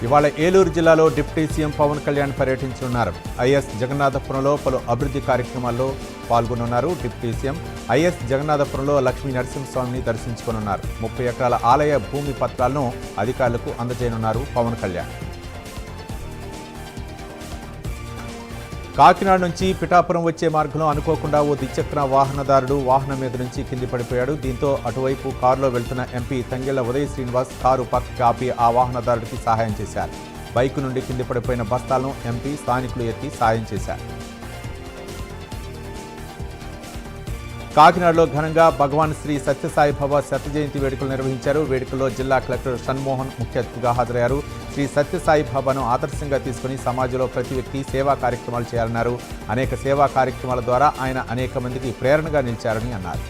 ఇవాళ ఏలూరు జిల్లాలో deputy CM Pawan Kalyan పర్యటించనున్నారు. ఐఎస్ జగన్నాథపురంలో పలు అభివృద్ధి కార్యక్రమాల్లో పాల్గొనున్నారు. డిప్యూటీ సీఎం ఐఎస్ జగన్నాథపురంలో లక్ష్మీ నరసింహస్వామిని దర్శించుకోనున్నారు. 30 ఎకరాల ఆలయ భూమి పత్రాలను అధికారులకు అందజేయనున్నారు పవన్ కళ్యాణ్. కాకినాడ నుంచి పిఠాపురం వచ్చే మార్గంలో అనుకోకుండా ఓ ద్విచక్ర వాహనదారుడు వాహనం మీద నుంచి కింది పడిపోయాడు. దీంతో అటువైపు కారులో వెళ్తున్న ఎంపీ తంగెళ్ల ఉదయ్ శ్రీనివాస్ కారు పక్కకి ఆపి ఆ వాహనదారుడికి సహాయం చేశారు. బైకు నుండి కింది పడిపోయిన బస్తాలను ఎంపీ స్థానికులు ఎత్తి సాయం చేశారు. కాకినాడలో ఘనంగా భగవాన్ శ్రీ సత్యసాయిబాబా శత జయంతి వేడుకలు నిర్వహించారు. వేడుకల్లో జిల్లా కలెక్టర్ షణ్మోహన్ ముఖ్య అతిథిగా హాజరయ్యారు. శ్రీ సత్యసాయిబాబాను ఆదర్శంగా తీసుకుని సమాజంలో ప్రతి వ్యక్తి సేవా కార్యక్రమాలు చేయాలన్నారు. అనేక సేవా కార్యక్రమాల ద్వారా ఆయన అనేక మందికి ప్రేరణగా నిలిచారని అన్నారు.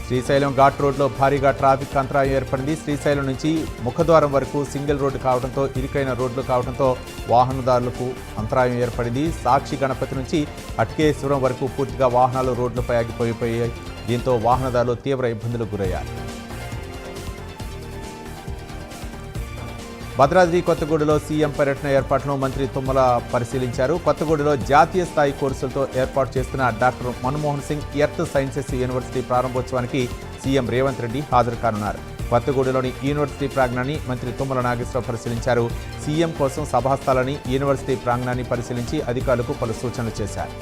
శ్రీశైలం ఘాట్ రోడ్లో భారీగా ట్రాఫిక్ అంతరాయం ఏర్పడింది. శ్రీశైలం నుంచి ముఖద్వారం వరకు సింగిల్ రోడ్డు కావడంతో ఇరుకైన రోడ్లు కావడంతో వాహనదారులకు అంతరాయం ఏర్పడింది. సాక్షి గణపతి నుంచి అట్కేశ్వరం వరకు పూర్తిగా వాహనాలు రోడ్లపై ఆగిపోయాయి. దీంతో వాహనదారులు తీవ్ర ఇబ్బందులకు గురయ్యారు. భద్రాద్రి కొత్తగూడలో సీఎం పర్యటన ఏర్పాట్లను మంత్రి తుమ్మల పరిశీలించారు. కొత్తగూడలో జాతీయ స్థాయి కోర్సులతో ఏర్పాటు చేస్తున్న doctor Manmohan Singh earth sciences university ప్రారంభోత్సవానికి సీఎం రేవంత్ రెడ్డి హాజరు కానున్నారు. కొత్తగూడలోని యూనివర్సిటీ ప్రాంగణాన్ని మంత్రి తుమ్మల నాగేశ్వరరావు పరిశీలించారు. సీఎం కోసం సభాస్థలాన్ని యూనివర్సిటీ ప్రాంగణాన్ని పరిశీలించి అధికారులకు పలు సూచనలు చేశారు.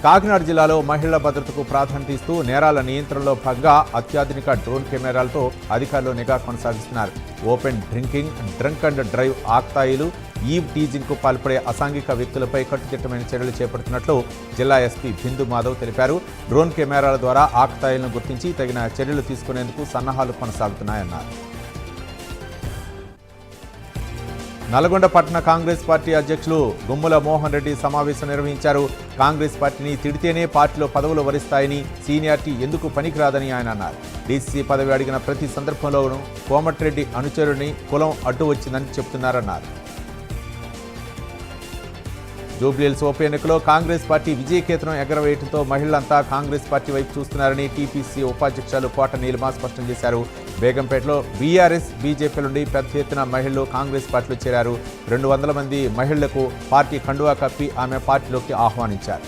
కాకినాడ జిల్లాలో మహిళల భద్రతకు ప్రాధాన్యత ఇస్తూ నేరాల నియంత్రణలో భాగంగా అత్యాధునిక డ్రోన్ కెమెరాలతో అధికారులు నిఘా కొనసాగిస్తున్నారు. Open drinking, drunk and drive, ఆక్తాయిలు, ఈవ్ టీజింగ్కు పాల్పడే అసాంఘిక వ్యక్తులపై కట్టుదిట్టమైన చర్యలు చేపడుతున్నట్లు జిల్లా ఎస్పీ బిందు మాధవ్ తెలిపారు. డ్రోన్ కెమెరాల ద్వారా ఆక్తాయిలను గుర్తించి తగిన చర్యలు తీసుకునేందుకు సన్నాహాలు కొనసాగుతున్నాయన్నారు. నల్గొండ పట్టణ కాంగ్రెస్ పార్టీ అధ్యక్షులు గుమ్మల మోహన్ రెడ్డి సమావేశం నిర్వహించారు. కాంగ్రెస్ పార్టీని తిడితేనే పార్టీలో పదవులు వరిస్తాయని, సీనియారిటీ ఎందుకు పనికిరాదని ఆయన అన్నారు. డీసీసీ పదవి అడిగిన ప్రతి సందర్భంలోనూ కోమటిరెడ్డి అనుచరుడిని కులం అడ్డు వచ్చిందని చెప్తున్నారన్నారు. జూబ్లీహిల్స్ ఉప ఎన్నికలో కాంగ్రెస్ పార్టీ విజయకేతనం ఎగరవేయడంతో మహిళలంతా కాంగ్రెస్ పార్టీ వైపు చూస్తున్నారని టీపీసీ ఉపాధ్యక్షులు కోట నీలిమ స్పష్టం చేశారు. బేగంపేటలో బీఆర్ఎస్, బీజేపీ నుండి పెద్ద ఎత్తున మహిళలు కాంగ్రెస్ పార్టీలో చేరారు. 200 మంది మహిళలకు పార్టీ కండువా కప్పి ఆమె పార్టీలోకి ఆహ్వానించారు.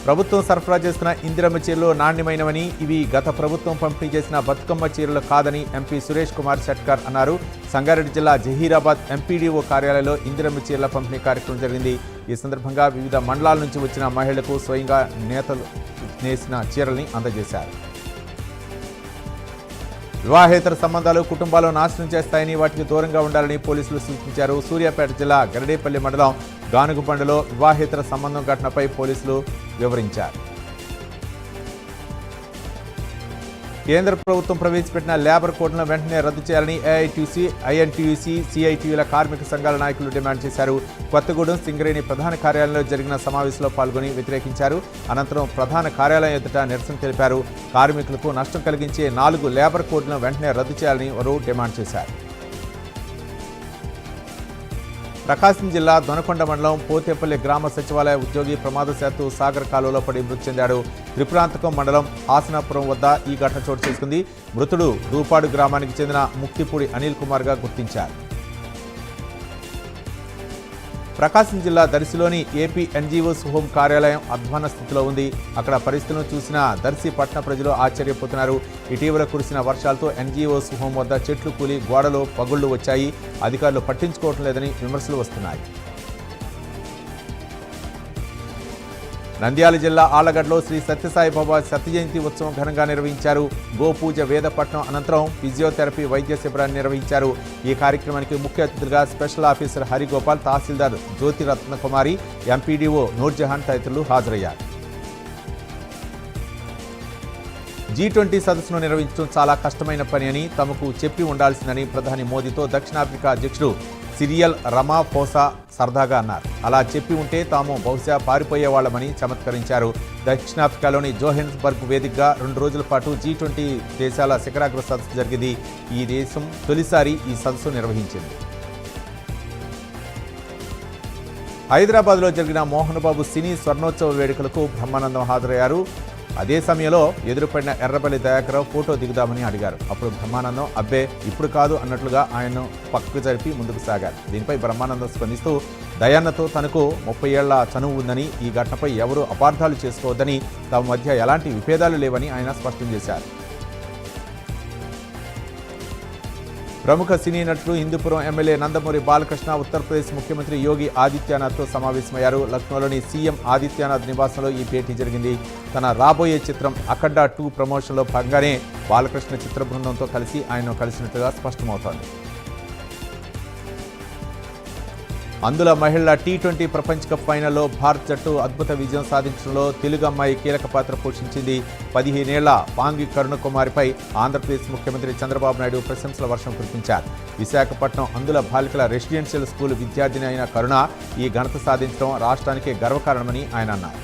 ప్రభుత్వం సరఫరా చేస్తున్న ఇందిరమ్మ చీరలు నాణ్యమైనవని, ఇవి గత ప్రభుత్వం పంపిణీ చేసిన బతుకమ్మ చీరలు కాదని ఎంపీ సురేష్ కుమార్ షెట్కర్ అన్నారు. సంగారెడ్డి జిల్లా జహీరాబాద్ ఎంపీడీఓ కార్యాలయంలో ఇందిరమ్మ చీరల పంపిణీ కార్యక్రమం జరిగింది. ఈ సందర్భంగా వివిధ మండలాల నుంచి వచ్చిన మహిళలకు స్వయంగా నేతలు నేసిన చీరల్ని అందజేశారు. వివాహేతర సంబంధాలు కుటుంబాలు నాశనం చేస్తాయని, వాటికి దూరంగా ఉండాలని పోలీసులు సూచించారు. సూర్యాపేట జిల్లా గరడేపల్లి మండలం గానుగుబండలో వివాహేతర సంబంధం ఘటనపై పోలీసులు వివరించారు. కేంద్ర ప్రభుత్వం ప్రవేశపెట్టిన లేబర్ కోడ్లను వెంటనే రద్దు చేయాలని ఏఐటీయూసీ, ఐఎన్టీయూసీ, సిఐటియుల కార్మిక సంఘాల నాయకులు డిమాండ్ చేశారు. కొత్తగూడెం సింగరేణి ప్రధాన కార్యాలయంలో జరిగిన సమావేశంలో పాల్గొని వ్యతిరేకించారు. అనంతరం ప్రధాన కార్యాలయం ఎదుట నిరసన తెలిపారు. కార్మికులకు నష్టం కలిగించే 4 లేబర్ కోడ్లను వెంటనే రద్దు చేయాలని వారు డిమాండ్ చేశారు. ప్రకాశం జిల్లా దొనకొండ మండలం పోతేపల్లి గ్రామ సచివాలయ ఉద్యోగి ప్రమాదశాత్తు సాగర్ కాలువలో పడి మృతి చెందాడు. త్రిపురాంతకం మండలం ఆసనాపురం వద్ద ఈ ఘటన చోటు చేసుకుంది. మృతుడు దూపాడు గ్రామానికి చెందిన ముక్తిపూడి అనిల్ కుమార్గా గుర్తించారు. ప్రకాశం జిల్లా దర్శిలోని ఏపీ ఎన్జీఓస్ హోం కార్యాలయం అధ్వాన స్థితిలో ఉంది. అక్కడ పరిస్థితులను చూసిన దర్శి పట్టణ ప్రజలు ఆశ్చర్యపోతున్నారు. ఇటీవల కురిసిన వర్షాలతో ఎన్జీఓస్ హోం వద్ద చెట్లు కూలి గోడలు పగుళ్లు వచ్చాయి. అధికారులు పట్టించుకోవటం లేదని విమర్శలు వస్తున్నాయి. నంద్యాల జిల్లా ఆళ్లగడ్డలో శ్రీ సత్యసాయిబాబా శత జయంతి ఉత్సవం ఘనంగా నిర్వహించారు. గోపూజ, వేదపట్నం అనంతరం ఫిజియోథెరపీ వైద్య శిబిరాన్ని నిర్వహించారు. ఈ కార్యక్రమానికి ముఖ్య అతిథులుగా స్పెషల్ ఆఫీసర్ హరిగోపాల్, తహసీల్దార్ జ్యోతిరత్నకుమారి, ఎంపీడీఓ నూర్జహాన్ తదితరులు హాజరయ్యారు. G20 సదస్సును నిర్వహించడం చాలా కష్టమైన పని అని, తమకు చెప్పి ఉండాల్సిందని ప్రధాని మోదీతో దక్షిణాఫ్రికా అధ్యక్షుడు సిరియల్ రమాఫోసా సరదాగా అన్నారు. అలా చెప్పి ఉంటే తాము బహుశా పారిపోయేవాళ్లమని చమత్కరించారు. దక్షిణాఫ్రికాలోని జోహెన్స్బర్గ్ వేదికగా 2 రోజుల పాటు G20 దేశాల శిఖరాగ్ర సదస్సు జరిగింది. ఈ దేశం తొలిసారి ఈ సదస్సు నిర్వహించింది. హైదరాబాద్లో జరిగిన మోహన్ బాబు సినీ స్వర్ణోత్సవ వేడుకలకు బ్రహ్మానందం హాజరయ్యారు. అదే సమయంలో ఎదురుపడిన ఎర్రబెల్లి దయాకరావు ఫోటో దిగుదామని అడిగారు. అప్పుడు బ్రహ్మానందం అబ్బే ఇప్పుడు కాదు అన్నట్లుగా ఆయన్ను పక్కకు జరిపి ముందుకు సాగారు. దీనిపై బ్రహ్మానందం స్పందిస్తూ దయాన్నతో తనకు 30 ఏళ్ల చనువు ఉందని, ఈ ఘటనపై ఎవరూ అపార్థాలు చేసుకోవద్దని, తమ మధ్య ఎలాంటి విభేదాలు లేవని ఆయన స్పష్టం చేశారు. ప్రముఖ సినీ నటుడు హిందూపురం ఎమ్మెల్యే నందమూరి బాలకృష్ణ ఉత్తరప్రదేశ్ ముఖ్యమంత్రి యోగి ఆదిత్యనాథ్తో సమావేశమయ్యారు. లక్నోలోని సీఎం ఆదిత్యనాథ్ నివాసంలో ఈ భేటీ జరిగింది. తన రాబోయే చిత్రం అఖండ 2 ప్రమోషన్లో భాగంగానే బాలకృష్ణ చిత్ర బృందంతో కలిసి ఆయన కలిసినట్లుగా స్పష్టమవుతోంది. అందుల మహిళల T20 ప్రపంచ కప్ ఫైనల్లో భారత్ జట్టు అద్భుత విజయం సాధించడంలో తెలుగు అమ్మాయి కీలక పాత్ర పోషించింది. 15 ఏళ్ల పాంగి కరుణకుమారిపై ఆంధ్రప్రదేశ్ ముఖ్యమంత్రి చంద్రబాబు నాయుడు ప్రశంసల వర్షం కురిపించారు. విశాఖపట్నం అందుల బాలికల రెసిడెన్షియల్ స్కూల్ విద్యార్థిని అయిన కరుణ ఈ ఘనత సాధించడం రాష్ట్రానికి గర్వకారణమని ఆయన అన్నారు.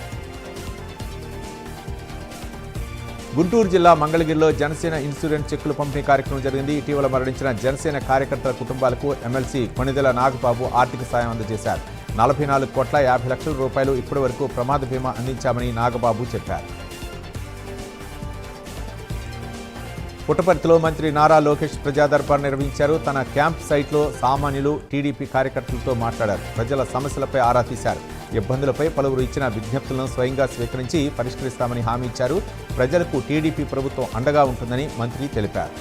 గుంటూరు జిల్లా మంగళగిరిలో జనసేన ఇన్సూరెన్స్ చెక్కులు పంపిణీ కార్యక్రమం జరిగింది. ఇటీవల మరణించిన జనసేన కార్యకర్తల కుటుంబాలకు ఎమ్మెల్సీ కొణిదెల నాగబాబు ఆర్థిక సాయం అందజేశారు. 44,50,00,000 రూపాయలు ఇప్పటి వరకు ప్రమాద బీమా అందించామని నాగబాబు చెప్పారు. పుట్టపర్తిలో మంత్రి నారా లోకేష్ ప్రజా దర్బార్ నిర్వహించారు. తన క్యాంప్ సైట్లో సామాన్యులు, టీడీపీ కార్యకర్తలతో మాట్లాడారు. ప్రజల సమస్యలపై ఆరా తీశారు. ఇబ్బందులపై పలువురు ఇచ్చిన విజ్ఞప్తులను స్వయంగా స్వీకరించి పరిష్కరిస్తామని హామీ ఇచ్చారు. ప్రజలకు టీడీపీ ప్రభుత్వం అండగా ఉంటుందని మంత్రి తెలిపారు.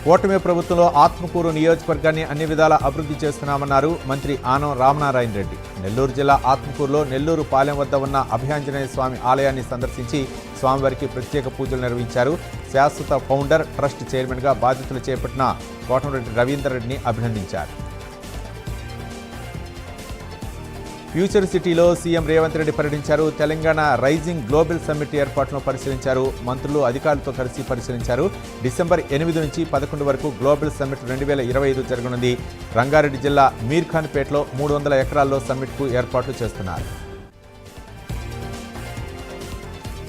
కూటమి ప్రభుత్వంలో ఆత్మకూరు నియోజకవర్గాన్ని అన్ని విధాలా అభివృద్ధి చేస్తున్నామన్నారు మంత్రి ఆనం రామనారాయణ రెడ్డి. నెల్లూరు జిల్లా ఆత్మకూరులో నెల్లూరు పాలెం వద్ద ఉన్న అభయాంజనేయ స్వామి ఆలయాన్ని సందర్శించి స్వామివారికి ప్రత్యేక పూజలు నిర్వహించారు. శాశ్వత ఫౌండర్ ట్రస్ట్ చైర్మన్గా బాధ్యతలు చేపట్టిన కోటమిరెడ్డి రవీందర్ రెడ్డిని అభినందించారు. ఫ్యూచర్ సిటీలో సీఎం రేవంత్ రెడ్డి పర్యటించారు. తెలంగాణ రైజింగ్ గ్లోబల్ సమ్మిట్ ఏర్పాట్లను పరిశీలించారు. మంత్రులు అధికారులతో కలిసి పరిశీలించారు. డిసెంబర్ 8 నుంచి 11 వరకు గ్లోబల్ సమ్మిట్ 2025 జరగనుంది. రంగారెడ్డి జిల్లా మీర్ఖాన్పేటలో 300 ఎకరాల్లో సమ్మిట్కు ఏర్పాట్లు చేస్తున్నారు.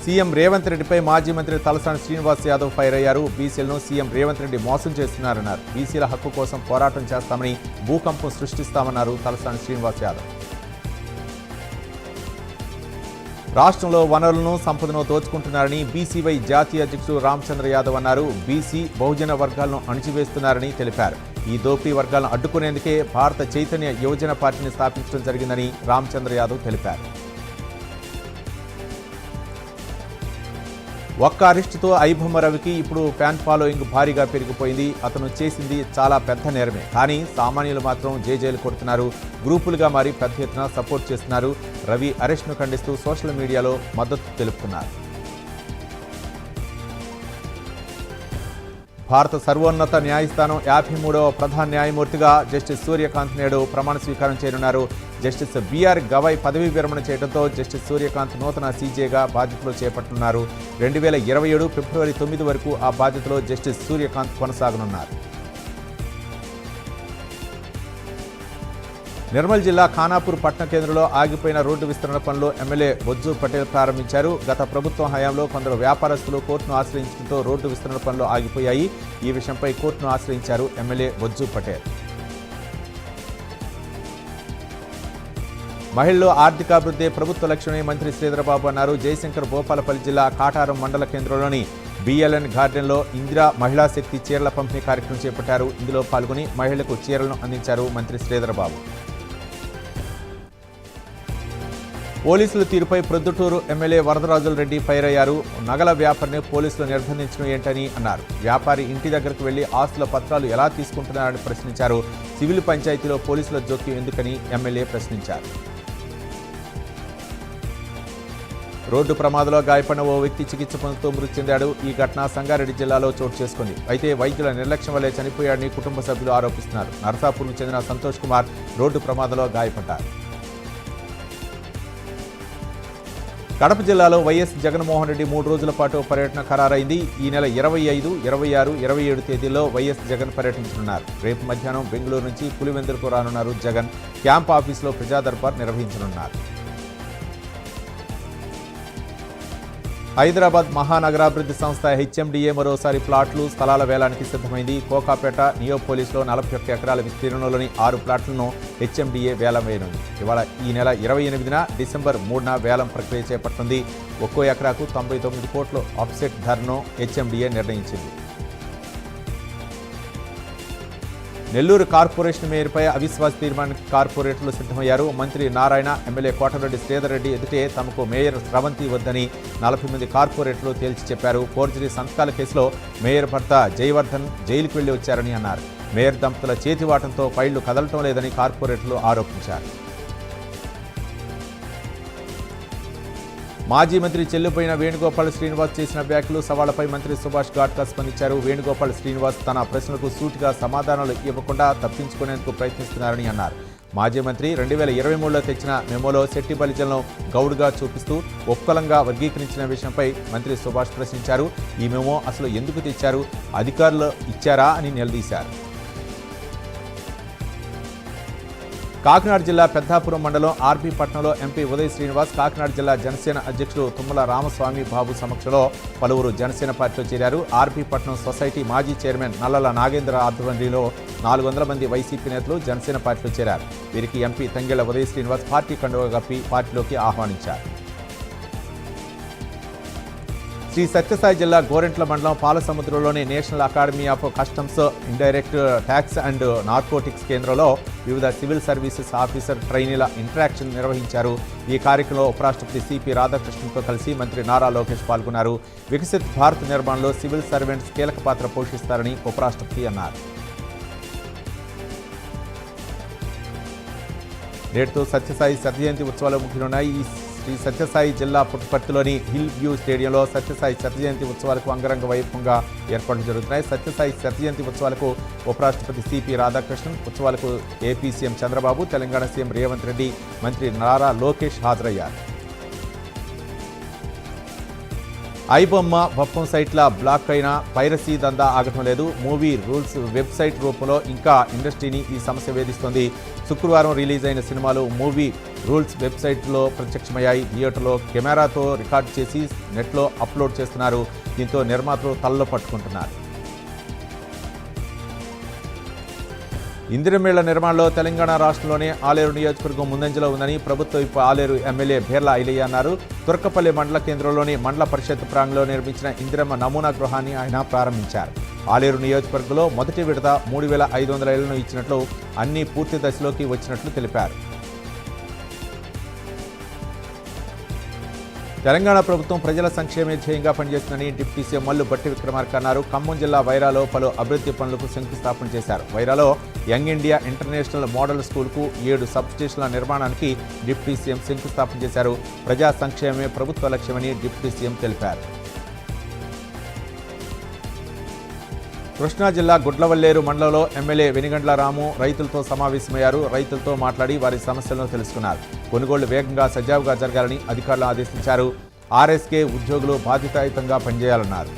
సీఎం రేవంత్ రెడ్డిపై మాజీ మంత్రి తలసాని శ్రీనివాస్ యాదవ్ ఫైర్ అయ్యారు. బీసీలను సీఎం రేవంత్ రెడ్డి మోసం చేస్తున్నారన్నారు. బీసీల హక్కు కోసం పోరాటం చేస్తామని, భూకంపం సృష్టిస్తామన్నారు తలసాని శ్రీనివాస్ యాదవ్. రాష్ట్రంలో వనరులను, సంపదను దోచుకుంటున్నారని బీసీవై జాతీయ అధ్యక్షుడు రామచంద్ర యాదవ్ అన్నారు. బీసీ, బహుజన వర్గాలను అణిచివేస్తున్నారని తెలిపారు. ఈ దోపిడీ వర్గాలను అడ్డుకునేందుకే భారత చైతన్య యువజన పార్టీని స్థాపించడం జరిగిందని రామచంద్ర యాదవ్ తెలిపారు. ఒక్క అరెస్టుతో ఐబొమ్మ రవికి ఇప్పుడు ఫ్యాన్ ఫాలోయింగ్ భారీగా పెరిగిపోయింది. అతను చేసింది చాలా పెద్ద నేరమే, కానీ సామాన్యులు మాత్రం జేజేలు కొడుతున్నారు. గ్రూపులుగా మారి పెద్ద ఎత్తున సపోర్ట్ చేస్తున్నారు. రవి అరెస్ట్ను ఖండిస్తూ సోషల్ మీడియాలో మద్దతు తెలుపుతున్నారు. భారత సర్వోన్నత న్యాయస్థానం 53వ ప్రధాన న్యాయమూర్తిగా జస్టిస్ సూర్యకాంత్ నేడు ప్రమాణ స్వీకారం చేయనున్నారు. జస్టిస్ బిఆర్ గవాయ్ పదవీ విరమణ చేయడంతో జస్టిస్ సూర్యకాంత్ నూతన సీజేగా బాధ్యతలు చేపట్టనున్నారు. 2027 ఫిబ్రవరి 9 వరకు ఆ బాధ్యతలో జస్టిస్ సూర్యకాంత్ కొనసాగనున్నారు. నిర్మల్ జిల్లా ఖానాపూర్ పట్టణ కేంద్రంలో ఆగిపోయిన రోడ్డు విస్తరణ పనులు ఎమ్మెల్యే బొజ్జు పటేల్ ప్రారంభించారు. గత ప్రభుత్వం హయాంలో కొందరు వ్యాపారస్తులు కోర్టును ఆశ్రయించడంతో రోడ్డు విస్తరణ పనులు ఆగిపోయాయి. ఈ విషయంపై కోర్టును ఆశ్రయించారు ఎమ్మెల్యే బొజ్జు పటేల్. మహిళల్లో ఆర్థికాభివృద్ధి ప్రభుత్వ లక్ష్యమని మంత్రి శ్రీధరబాబు అన్నారు. జయశంకర్ భూపాలపల్లి జిల్లా కాటారం మండల కేంద్రంలోని బిఎల్ఎన్ గార్డెన్లో ఇందిరా మహిళా శక్తి చీరల పంపిణీ కార్యక్రమం చేపట్టారు. ఇందులో పాల్గొని మహిళలకు చీరలను అందించారు మంత్రి శ్రీధరబాబు. పోలీసుల తీరుపై ప్రొద్దుటూరు ఎమ్మెల్యే వరదరాజుల రెడ్డి ఫైర్ అయ్యారు. నగల వ్యాపారిని పోలీసులు నిర్బంధించడం ఏంటని అన్నారు. వ్యాపారి ఇంటి దగ్గరకు వెళ్లి ఆస్తుల పత్రాలు ఎలా తీసుకుంటున్నారని ప్రశ్నించారు. సివిల్ పంచాయతీలో పోలీసుల జోక్యం ఎందుకని ఎమ్మెల్యే ప్రశ్నించారు. రోడ్డు ప్రమాదంలో గాయపడిన ఓ వ్యక్తి చికిత్స పొందుతూ మృతి చెందాడు. ఈ ఘటన సంగారెడ్డి జిల్లాలో చోటు చేసుకుంది. అయితే వైద్యుల నిర్లక్ష్యం వల్లే చనిపోయాడని కుటుంబ సభ్యులు ఆరోపిస్తున్నారు. నరసాపూర్కు చెందిన సంతోష్ కుమార్ రోడ్డు ప్రమాదంలో గాయపడ్డారు. కడప జిల్లాలో వైఎస్ జగన్మోహన్ రెడ్డి 3 రోజుల పాటు పర్యటన ఖరారైంది. ఈ నెల 25, 26, 27 తేదీల్లో వైఎస్ జగన్ పర్యటించనున్నారు. రేపు మధ్యాహ్నం బెంగళూరు నుంచి పులివెందులకు రానున్నారు జగన్. క్యాంప్ ఆఫీసులో ప్రజా దర్బార్ నిర్వహించనున్నారు. హైదరాబాద్ మహానగరాభివృద్ధి సంస్థ హెచ్ఎండిఏ మరోసారి ప్లాట్లు స్థలాల వేలానికి సిద్ధమైంది. కోకాపేట నియోపోలిస్లో 41 ఎకరాల విస్తీర్ణంలోని 6 ప్లాట్లను హెచ్ఎండిఏ వేలం వేయనుంది. ఇవాళ ఈ నెల 28న డిసెంబర్ 3న వేలం ప్రక్రియ చేపడుతుంది. ఒక్కో ఎకరాకు 99 కోట్ల ఆఫ్సెట్ ధరను హెచ్ఎండిఏ నిర్ణయించింది. నెల్లూరు కార్పొరేషన్ మేయర్పై అవిశ్వాస తీర్మానానికి కార్పొరేటర్లు సిద్ధమయ్యారు. మంత్రి నారాయణ, ఎమ్మెల్యే కోటరెడ్డి శ్రీధర్ రెడ్డి ఎదుటే తమకు మేయర్ స్రవంతి వద్దని 40 మంది కార్పొరేటర్లు తేల్చి చెప్పారు. ఫోర్జరీ సంతకాల కేసులో మేయర్ భర్త జయవర్ధన్ జైలుకు వెళ్లి వచ్చారని అన్నారు. మేయర్ దంపతుల చేతివాటంతో ఫైళ్లు కదలటం లేదని కార్పొరేటర్లు ఆరోపించారు. మాజీ మంత్రి చెల్లిపోయిన వేణుగోపాల్ శ్రీనివాస్ చేసిన వ్యాఖ్యలు సవాళ్లపై మంత్రి సుభాష్ ఘాట్గా స్పందించారు. వేణుగోపాల్ శ్రీనివాస్ తన ప్రశ్నలకు సూటిగా సమాధానాలు ఇవ్వకుండా తప్పించుకునేందుకు ప్రయత్నిస్తున్నారని అన్నారు. మాజీ మంత్రి 2023లో తెచ్చిన మెమోలో శెట్టి బలిజలను గౌడ్గా చూపిస్తూ ఒక్కలంగా వర్గీకరించిన విషయంపై మంత్రి సుభాష్ ప్రశ్నించారు. ఈ మెమో అసలు ఎందుకు తెచ్చారు, అధికారులు ఇచ్చారా అని నిలదీశారు. కాకినాడ జిల్లా పెద్దాపురం మండలం ఆర్పీ పట్టణంలో ఎంపీ ఉదయ్ శ్రీనివాస్, కాకినాడ జిల్లా జనసేన అధ్యక్షుడు తుమ్మల రామస్వామి బాబు సమక్షంలో పలువురు జనసేన పార్టీలో చేరారు. ఆర్పీ పట్టణం సొసైటీ మాజీ చైర్మన్ నల్లల నాగేంద్ర ఆధ్వర్యంలో 400 మంది వైసీపీ నేతలు జనసేన పార్టీలో చేరారు. వీరికి ఎంపీ తంగెళ్ల ఉదయ్ శ్రీనివాస్ పార్టీ కండువా కప్పి పార్టీలోకి ఆహ్వానించారు. శ్రీ సత్యసాయి జిల్లా గోరెంట్ల మండలం పాలసముద్రంలోని national academy of customs indirect tax and narcotics కేంద్రంలో వివిధ సివిల్ సర్వీసెస్ ఆఫీసర్ ట్రైనీల ఇంటరాక్షన్ నిర్వహించారు. ఈ కార్యక్రమంలో ఉపరాష్ట్రపతి సిపి రాధాకృష్ణన్తో కలిసి మంత్రి నారా లోకేష్ పాల్గొన్నారు. వికసిత్ భారత్ నిర్మాణంలో సివిల్ సర్వెంట్స్ కీలక పాత్ర పోషిస్తారని ఉపరాష్ట్రపతి అన్నారు. నేటితో సత్యసాయి శతజయంతి ఉత్సవాలు ముగియనున్నాయి. ఈ శ్రీ సత్యసాయి జిల్లా పుట్టపర్తిలోని హిల్ వ్యూ స్టేడియంలో సత్యసాయి శతజయంతి ఉత్సవాలకు అంగరంగ వైభవంగా ఏర్పాట్లు జరుగుతున్నాయి. సత్యసాయి శతజయంతి ఉత్సవాలకు ఉపరాష్ట్రపతి సిపి రాధాకృష్ణన్, ఉత్సవాలకు AP CM Chandrababu, Telangana CM Revanth Reddy, మంత్రి నారా లోకేష్ హాజరయ్యారు. ఐబొమ్మ బొప్పం సైట్ల బ్లాక్ అయిన పైరసీ దందా ఆగటం లేదు. మూవీ రూల్స్ వెబ్సైట్ రూపంలో ఇంకా ఇండస్ట్రీని ఈ సమస్య వేధిస్తోంది. శుక్రవారం రిలీజ్ అయిన సినిమాలు మూవీ రూల్స్ వెబ్సైట్లో ప్రత్యక్షమయ్యాయి. థియేటర్లో కెమెరాతో రికార్డు చేసి నెట్లో అప్లోడ్ చేస్తున్నారు. దీంతో నిర్మాతలు తలలో పట్టుకుంటున్నారు. ఇందిరమేళ్ల నిర్మాణంలో తెలంగాణ రాష్ట్రంలోనే ఆలేరు నియోజకవర్గం ముందంజలో ఉందని ప్రభుత్వ విప్ ఆలేరు ఎమ్మెల్యే భేర్ల ఐలయ్య అన్నారు. తుర్కపల్లి మండల కేంద్రంలోని మండల పరిషత్ ప్రాంగణంలో నిర్మించిన ఇందిరమ్మ నమూనా గృహాన్ని ఆయన ప్రారంభించారు. ఆలేరు నియోజకవర్గంలో మొదటి విడత 3500 ఇళ్లను ఇచ్చినట్లు, అన్ని పూర్తి దశలోకి వచ్చినట్లు తెలిపారు. తెలంగాణ ప్రభుత్వం ప్రజల సంక్షేమే ధ్యేయంగా పనిచేస్తుందని డిప్యూటీ సీఎం మల్లు భట్టి విక్రమార్క అన్నారు. ఖమ్మం జిల్లా వైరాలో పలు అభివృద్ధి పనులకు శంకుస్థాపన చేశారు. వైరాలో యంగ్ ఇండియా ఇంటర్నేషనల్ మోడల్ స్కూల్కు 7 సబ్ స్టేషన్ల నిర్మాణానికి డిప్యూటీ సీఎం శంకుస్థాపన చేశారు. ప్రజా సంక్షేమమే ప్రభుత్వ లక్ష్యమని డిప్యూటీ సీఎం తెలిపారు. కృష్ణా జిల్లా గుడ్లవల్లేరు మండలంలో ఎమ్మెల్యే వెనిగండ్ల రాము రైతులతో సమావేశమయ్యారు. రైతులతో మాట్లాడి వారి సమస్యలను తెలుసుకున్నారు. కొనుగోళ్లు వేగంగా సజావుగా జరగాలని అధికారులు ఆదేశించారు. ఆర్ఎస్కే ఉద్యోగులు బాధ్యతాయుతంగా పనిచేయాలన్నారు.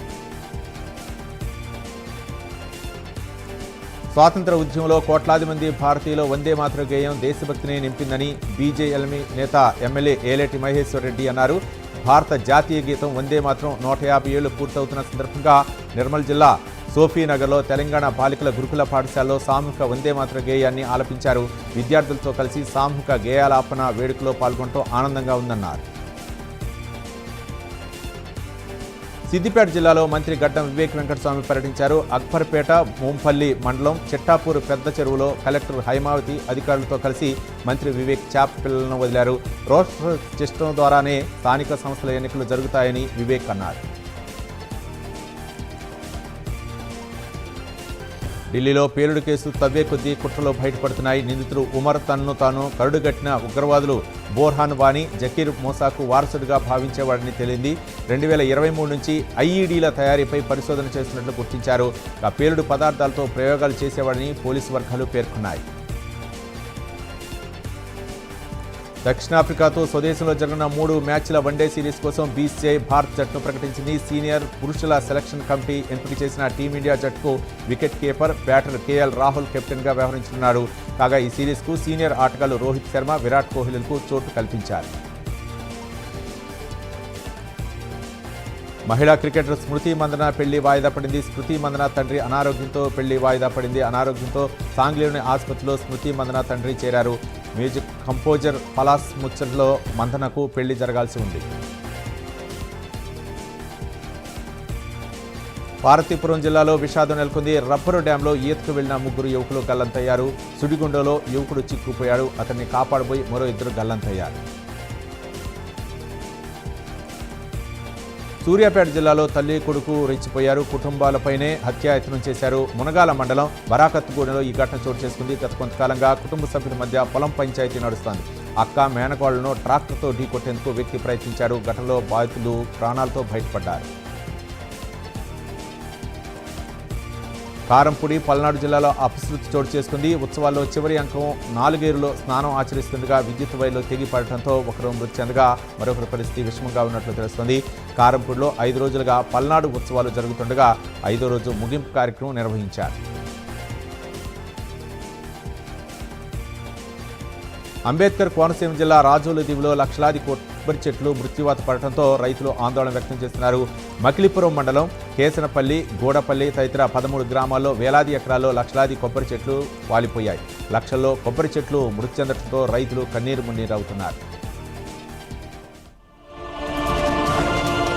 స్వాతంత్ర ఉద్యమంలో కోట్లాది మంది భారతీయులు వందే మాతరం గేయం దేశభక్తిని నింపిందని బీజేఎల్మీ నేత ఎమ్మెల్యే ఏలేటి మహేశ్వర్ రెడ్డి అన్నారు. భారత జాతీయ గీతం వందే మాతరం 150 ఏళ్లు పూర్తవుతున్న సందర్భంగా నిర్మల్ జిల్లా సోఫీనగర్లో తెలంగాణ బాలికల గురుకుల పాఠశాలలో సామూహిక వందే మాతర గేయాన్ని ఆలపించారు. విద్యార్థులతో కలిసి సామూహిక గేయాలాపన వేడుకలో పాల్గొనడం ఆనందంగా ఉందన్నారు. సిద్దిపేట జిల్లాలో మంత్రి గడ్డం వివేక్ వెంకటస్వామి పర్యటించారు. అక్బర్పేట మోంపల్లి మండలం చిట్టాపూర్ పెద్ద చెరువులో కలెక్టర్ హైమావతి అధికారులతో కలిసి మంత్రి వివేక్ చాప్ పిల్లలను వదిలారు. రోస్టర్ సిస్టమ్ ద్వారానే స్థానిక సంస్థల ఎన్నికలు జరుగుతాయని వివేక్ అన్నారు. ఢిల్లీలో పేలుడు కేసు తవ్వే కొద్దీ కుట్రలో బయటపడుతున్నాయి. నిందితులు ఉమర్ తన్ను తాను కరుడుగట్టిన ఉగ్రవాదులు బోర్హాన్ వానీ జకీర్ మూసాకు వారసుడిగా భావించేవాడని తేలింది. 2023 నుంచి ఐఈడీల తయారీపై పరిశోధన చేస్తున్నట్లు గుర్తించారు. ఆ పేలుడు పదార్థాలతో ప్రయోగాలు చేసేవాడని పోలీసు వర్గాలు పేర్కొన్నాయి. దక్షిణాఫ్రికాతో స్వదేశంలో జరిగిన 3 మ్యాచ్ల వన్డే సిరీస్ కోసం బీసీసీఐ భారత్ జట్టును ప్రకటించింది. సీనియర్ పురుషుల సెలక్షన్ కమిటీ ఎంపిక చేసిన టీమిండియా జట్టుకు wicket keeper batter KL Rahul కెప్టెన్గా వ్యవహరించనున్నారు. కాగా ఈ సిరీస్కు సీనియర్ ఆటగాళ్లు రోహిత్ శర్మ, విరాట్ కోహ్లీలకు చోటు కల్పించారు. మహిళా క్రికెటర్ స్మృతి మందన పెళ్లి వాయిదా పడింది. స్మృతి మందన తండ్రి అనారోగ్యంతో పెళ్లి వాయిదా పడింది. అనారోగ్యంతో సాంగ్లీలోని ఆసుపత్రిలో స్మృతి మందన తండ్రి చేరారు. మ్యూజిక్ కంపోజర్ పలాస్ ముచ్చట్లో మందనకు పెళ్లి జరగాల్సి ఉంది. పార్వతీపురం జిల్లాలో విషాదం నెలకొంది. రబ్బరు డ్యాంలో ఈతకు వెళ్లిన ముగ్గురు యువకులు గల్లంతయ్యారు. సుడిగుండలో యువకుడు చిక్కుపోయాడు. అతన్ని కాపాడబోయి మరో ఇద్దరు గల్లంతయ్యారు. సూర్యాపేట జిల్లాలో తల్లి కొడుకు రెచ్చిపోయారు. కుటుంబాలపైనే హత్యాయత్నం చేశారు. మునగాల మండలం బరాకత్గూడెంలో ఈ ఘటన చోటు చేసుకుంది. గత కొంతకాలంగా కుటుంబ సభ్యుల మధ్య పొలం పంచాయతీ నడుస్తోంది. అక్క మేనకోళ్లను ట్రాక్టర్తో ఢీకొట్టేందుకు వ్యక్తి ప్రయత్నించారు. ఘటనలో బాధితులు ప్రాణాలతో బయటపడ్డారు. కారంపూడి పల్నాడు జిల్లాలో అపశృతి చోటు చేసుకుంది. ఉత్సవాల్లో చివరి అంకం నాలుగేరులో స్నానం ఆచరిస్తుండగా విద్యుత్ వైర్లు తెగిపడటంతో ఒకరు మృతి చెందగా మరొకరి పరిస్థితి విషమంగా ఉన్నట్లు తెలుస్తోంది. కారంపూడిలో 5 రోజులుగా పల్నాడు ఉత్సవాలు జరుగుతుండగా 5వ రోజు ముగింపు కార్యక్రమం నిర్వహించారు. అంబేద్కర్ కోనసీమ జిల్లా రాజోలు దీవిలో లక్షలాది కొబ్బరి చెట్లు మృత్యువాత పడటంతో రైతులు ఆందోళన వ్యక్తం చేస్తున్నారు. మకిలిపురం మండలం కేసనపల్లి, గూడపల్లి తదితర 13 గ్రామాల్లో వేలాది ఎకరాల్లో లక్షలాది కొబ్బరి చెట్లు వాలిపోయాయి. లక్షల్లో కొబ్బరి చెట్లు మృతి చెందడంతో రైతులు కన్నీరు మున్నీరవుతున్నారు.